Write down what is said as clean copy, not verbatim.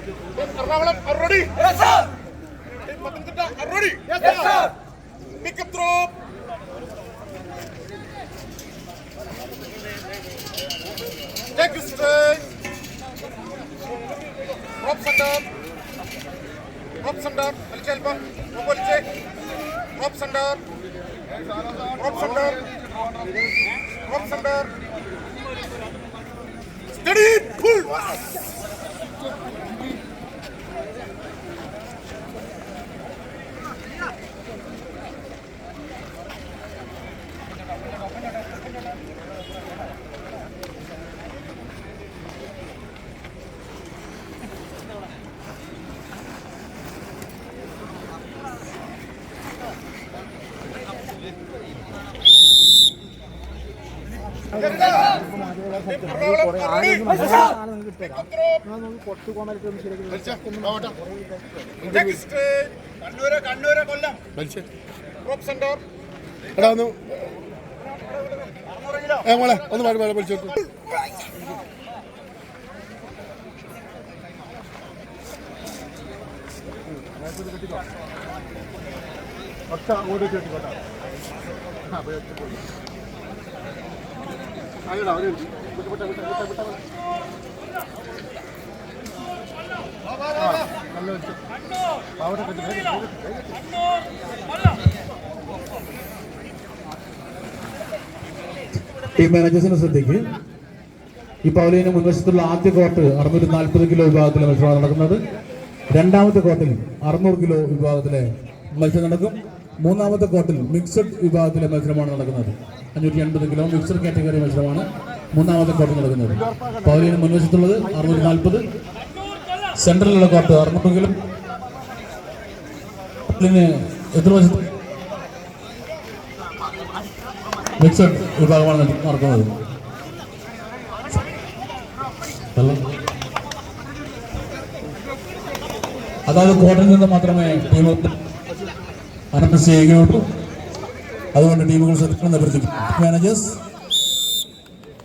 Ernakulam are ready? Yes, sir. Team Pathanamthitta are ready? Yes, sir. Pick up throw. Take it straight. Drop center. Drop center. Alchelpa. Mobile check. Drop center. Drop center. Drop center. Steady. Pull. Team മാനേജേഴ്സിന്റെ ശ്രദ്ധയ്ക്ക് ഈ pavilion മുൻവശത്തുള്ള ആദ്യ court 640 kilo വിഭാഗത്തിലെ മത്സരമാണ് നടക്കുന്നത്. രണ്ടാമത്തെ കോർട്ടിൽ 600 kilo വിഭാഗത്തിലെ മത്സരം നടക്കും. മൂന്നാമത്തെ കോർട്ടിൽ മിക്സഡ് വിഭാഗത്തിലെ മത്സരമാണ് നടക്കുന്നത്. 580 കിലോ മിക്സഡ് കാറ്റഗറി മത്സരമാണ് മൂന്നാമത്തെ കോർട്ടിൽ നടക്കുന്നത്. പവലിയന് മുൻവശത്തുള്ളത് 640, സെൻട്രലിലുള്ള കോർട്ട് 600 കിലോ എതിർവശത്ത് മിക്സഡ് വിഭാഗമാണ് നടക്കുന്നത്. അതായത് കോർട്ടിൽ നിന്ന് മാത്രമേ ടീമുകൾ അനൗൺസ് ചെയ്യുകയുള്ളൂ. അതുകൊണ്ട് ടീമുകൾ ശ്രദ്ധിക്കണം. മാനേജേഴ്സ്